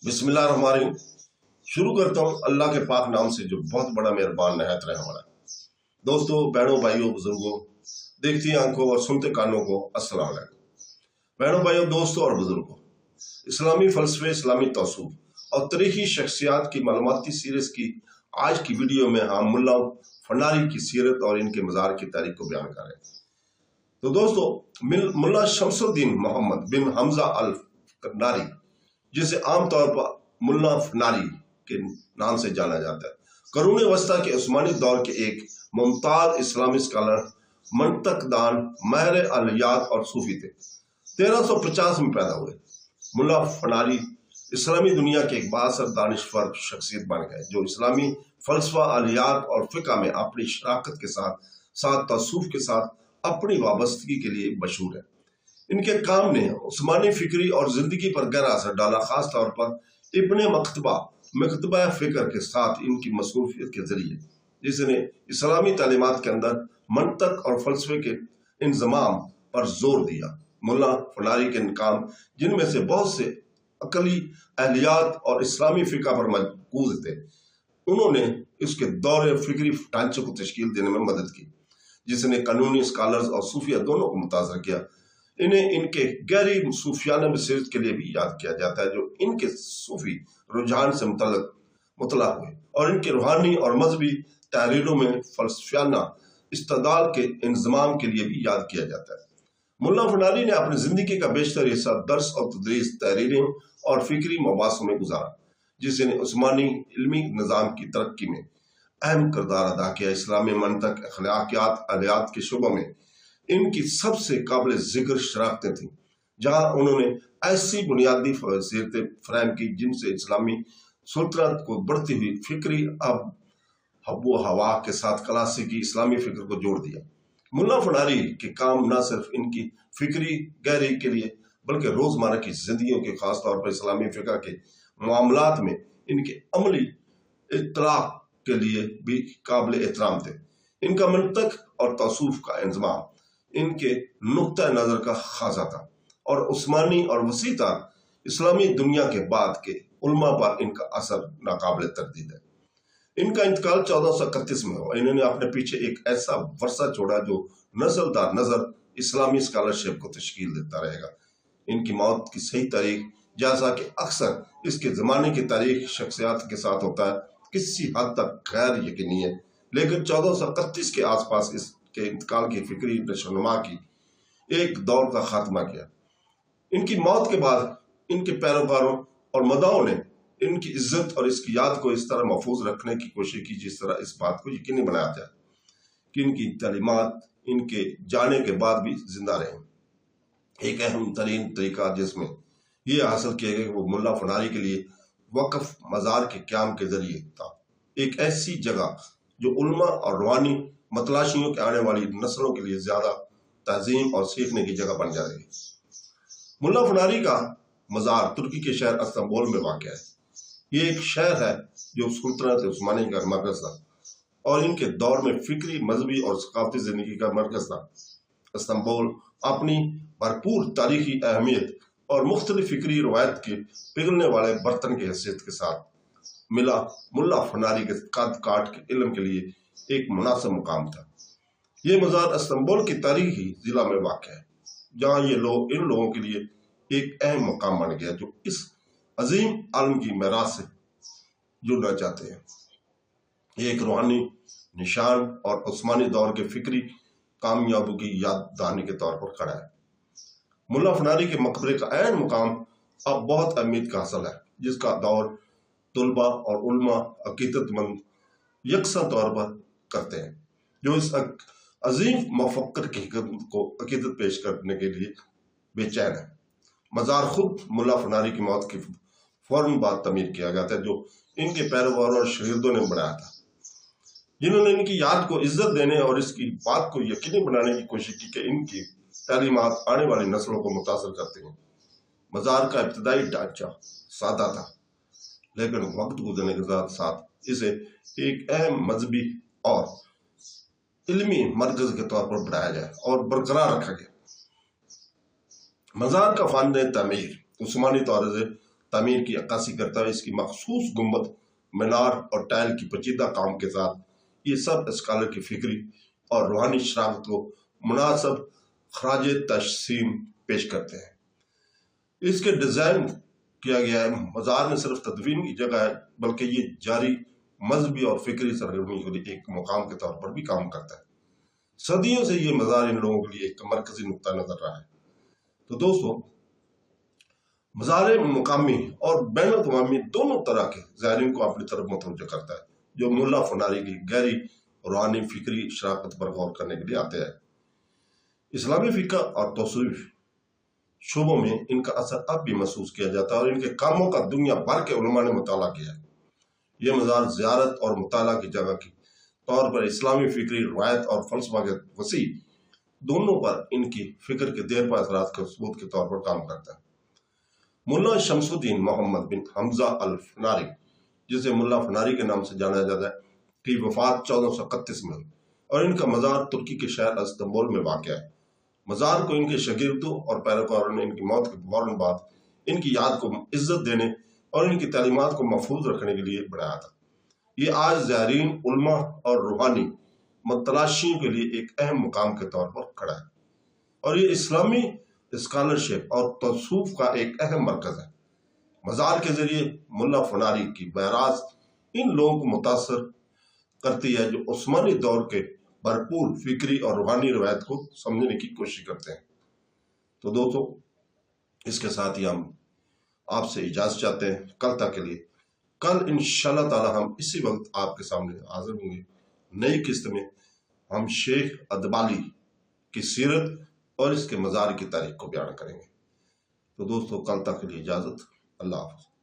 बिस्मिल्लाहिर्रहमानिर्रहीम। शुरू करता हूँ अल्लाह के पाक नाम से जो बहुत बड़ा मेहरबान नहायत रहने वाला है। दोस्तों, बहनों, भाइयों, बुजुर्गों, देखती आंखों और सुनते कानों को अस्सलाम वालेकुम। बहनों, भाइयों, दोस्तों और बुजुर्गों, इस्लामी फलसफे, इस्लामी तौसूफ और तारीखी शख्सियात की मालूमाती सीरीज की आज की वीडियो में हम मुल्ला फनारी की सीरत और इनके मज़ार की तारीख को बयान कर रहे हैं। तो दोस्तों, मुल्ला शमसुद्दीन मोहम्मद बिन हमजा अल फनारी, जिसे आमतौर पर मुल्ला फनारी के नाम से जाना जाता है, करूने वस्ता के उस्मानी दौर के एक मुमताज इस्लामी स्कॉलर, मंतकदान, माहिर अलयात और सूफी थे। 1350 में पैदा हुए मुल्ला फनारी इस्लामी दुनिया के एक बासर दानिश्वर शख्सियत बन गए, जो इस्लामी फलसफा, अलयात और फिका में अपनी शराकत के साथ साथ तसूफ के साथ अपनी वाबस्तगी के लिए मशहूर है। इनके काम ने उस्मानी फिक्री और जिंदगी पर गहरा असर डाला, खास तौर पर इब्ने मकतबा फिक्र के साथ इनकी मसरूफियत के जरिए, जिसने इस्लामी तालीमात के अंदर मंतक और फलसफे के इंजमाम पर जोर दिया। मुल्ला फनारी के काम, जिनमें से बहुत से अकली, अहलियात और इस्लामी फिका पर मरकूज थे, उन्होंने इसके दौरे फिक्री ढांचे को तश्कील देने में मदद की, जिसने कानूनी स्कॉलर्स और सूफिया दोनों को मुतासर किया। इन्हें इनके गहरी सूफियाना बसीरत के लिए भी याद किया जाता है, जो इनके सूफी रुझान से मुतला हुए, और इनके रूहानी और मजहबी तहरीरों में फलसफियाना इस्तदाल के इंजमाम के लिए भी याद किया जाता है। मुल्ला फनारी ने अपनी जिंदगी का बेशतर हिस्सा दर्स और तदरीस, तहरीरें और फिक्री मबासों में गुजारा, जिसने उस्मानी इल्मी निज़ाम की तरक्की में अहम किरदार अदा किया। इस्लामी मंतक, अखलाकियात, अलयात के शोबों में इनकी सबसे काबिल जिक्र शराकतें थीं, जहां उन्होंने ऐसी बुनियादी फजीलतें फराहम की जिनसे इस्लामी सुल्तनत को बढ़ती हुई फिक्री हब्बो हवा के साथ क्लासिकी इस्लामी फिक्र को जोड़ दिया। मुल्ला फनारी के काम न सिर्फ इनकी फिक्री गहरी के लिए, बल्कि रोजमर्रा की जिंदगी के खास तौर पर इस्लामी फिक्र के मामलात में इनके अमली इत्तलाक के लिए भी काबिल एहतराम थे। इनका मंतक और तौसूफ का इंजमाम इनके नुक्ता नजर का खासा था, और उस्मानी और वसीता इस्लामी दुनिया के बाद के उल्मा पर इनका असर नाकाबिल तरदीद है। इनका इंतकाल 1431 में हुआ। इन्होंने अपने पीछे एक ऐसा वर्षा छोड़ा जो नस्ल दर नजर इस्लामी स्कॉलरशिप को तश्कील देता रहेगा। इनकी मौत की सही तारीख, जैसा कि अक्सर इसके जमाने की तारीख शख्सियात के साथ होता है, किसी हद तक गैर यकीनी है, लेकिन 1431 के आसपास इसके इंतकाल की फिक्री नशोनुमा की एक दौर का खात्मा किया। इनकी मौत के बाद इनके पैरोकारों और मदाओं ने इनकी इज्जत और इसकी याद को इस तरह महफूज रखने की कोशिश की, जिस तरह इस बात को यकीनी बनाया जाए कि इनकी तालीमात इनके जाने के बाद भी जिंदा रहे। एक अहम तरीन तरीका जिसमें यह हासिल किया गया कि वो मुल्ला फनारी के लिए वक्फ मज़ार के क़याम के जरिए था, एक ऐसी जगह जो उल्मा और रूहानी मतलाशियों के आने वाली नस्लों के लिए ज्यादा तहजीम और सीखने की जगह बन जाएगी। मुल्ला फनारी का मज़ार तुर्की के शहर इस्तांबुल में वाक़ है। ये एक शहर है जो सुल्तनत उस्मानी का मरकज था और इनके दौर में फिक्री, मजहबी और सकाफती जिंदगी का मरकज था। इस्तांबुल अपनी भरपूर तारीखी अहमियत और मुख्तलिफ फिक्री रवायत के पिघलने वाले बर्तन की हैसियत के साथ मिला मुल्ला फनारी के कद काट के इल्म के लिए एक मुनासिब मुकाम था। ये मज़ार इस्तांबुल की तारीखी जिला में वाक़ है, जहाँ ये लोग इन लोगों के लिए एक अहम मकाम बन गया जो इस अजीम आलम की मेरास से जुड़ना चाहते हैं। ये एक रूहानी निशान और उस्मानी दौर के फिक्री कामयाबी की याद दहानी के तौर पर खड़ा है। मुल्ला फनारी के मकबरे का ऐन मुकाम अब बहुत अहमियत का हासिल है, जिसका दौर तुलबा और उल्मा अकीदतमंद यकसा तौर पर करते हैं, जो इस अजीम मफक्कर की हिकमत को अकीदत पेश करने के लिए बेचैन है। मज़ार खुद मुल्ला फनारी की मौत के फौरन बाद तमीर किया गया था, जो इनके पैरोकारों और शहीदों ने बनाया था, जिन्होंने इनकी याद को इज्जत देने और इसकी बात को यकीनी बनाने की कोशिश की कि इनकी तालीमात आने वाली नस्लों को मुतासर करते हैं। मज़ार का इब्तदाई ढांचा सादा था, लेकिन वक्त गुजरने के साथ साथ इसे एक अहम मजहबी और इल्मी मरकज के तौर पर बढ़ाया जाए और बरकरार रखा गया। मज़ार का फ़न तमीर उस्मानी तौर से تعمیر کی عکاسی کرتا ہے۔ اس کی مخصوص گنبد، مینار اور ٹائل کی پیچیدہ کام کے ساتھ یہ سب اسکالر کی فکری اور روحانی شراکت کو مناسب خراج تحسین پیش کرتے ہیں۔ اس کے ڈیزائن کیا گیا ہے مزار میں صرف تدفین کی جگہ ہے، بلکہ یہ جاری مذہبی اور فکری سرگرمی کے لیے ایک مقام کے طور پر بھی کام کرتا ہے۔ صدیوں سے یہ مزار ان لوگوں کے لیے ایک مرکزی نقطہ نظر رہا ہے۔ تو دوستو، مزار مقامی اور بین الاقوامی دونوں طرح کے زائرین کو اپنی طرف متوجہ کرتا ہے، جو ملا فناری کی گہری روحانی فکری شراکت پر غور کرنے کے لیے آتے ہیں۔ اسلامی فقہ اور تصوف شعبوں میں ان کا اثر اب بھی محسوس کیا جاتا ہے اور ان کے کاموں کا دنیا بھر کے علماء نے مطالعہ کیا ہے۔ یہ مزار زیارت اور مطالعہ کی جگہ کے طور پر اسلامی فکری روایت اور فلسفہ کے وسیع دونوں پر ان کی فکر کے دیر پا اثرات کے ثبوت کے طور پر کام کرتا ہے۔ ملا شمس الدین محمد بن حمزہ الفناری، جسے ملا فناری کے نام سے جانا جاتا ہے، کی وفات 1431 میں ہوئی اور ان کا مزار ترکی کے شہر استنبول میں واقع ہے۔ مزار کو ان کے شاگردوں اور پیروکاروں نے ان کی موت کے فوراً بعد ان کی یاد کو عزت دینے اور ان کی تعلیمات کو محفوظ رکھنے کے لیے بنایا تھا۔ یہ آج زائرین، علماء اور روحانی متلاشیوں کے لیے ایک اہم مقام کے طور پر کھڑا ہے اور یہ اسلامی اسکالرشپ اور تصوف کا ایک اہم مرکز ہے۔ مزار کے ذریعے ملا فناری کی معراج ان لوگوں کو متاثر کرتی ہے جو عثمانی دور کے بھرپور فکری اور روحانی روایت کو سمجھنے کی کوشش کرتے ہیں۔ تو دوستو، اس کے ساتھ ہی ہم آپ سے اجازت چاہتے ہیں کل تک کے لیے۔ کل انشاءاللہ تعالی ہم اسی وقت آپ کے سامنے حاضر ہوں گے نئی قسط میں۔ ہم شیخ ادبالی کی سیرت اور اس کے مزار کی تاریخ کو بیان کریں گے۔ تو دوستو، کل تک کے لیے اجازت۔ اللہ حافظ۔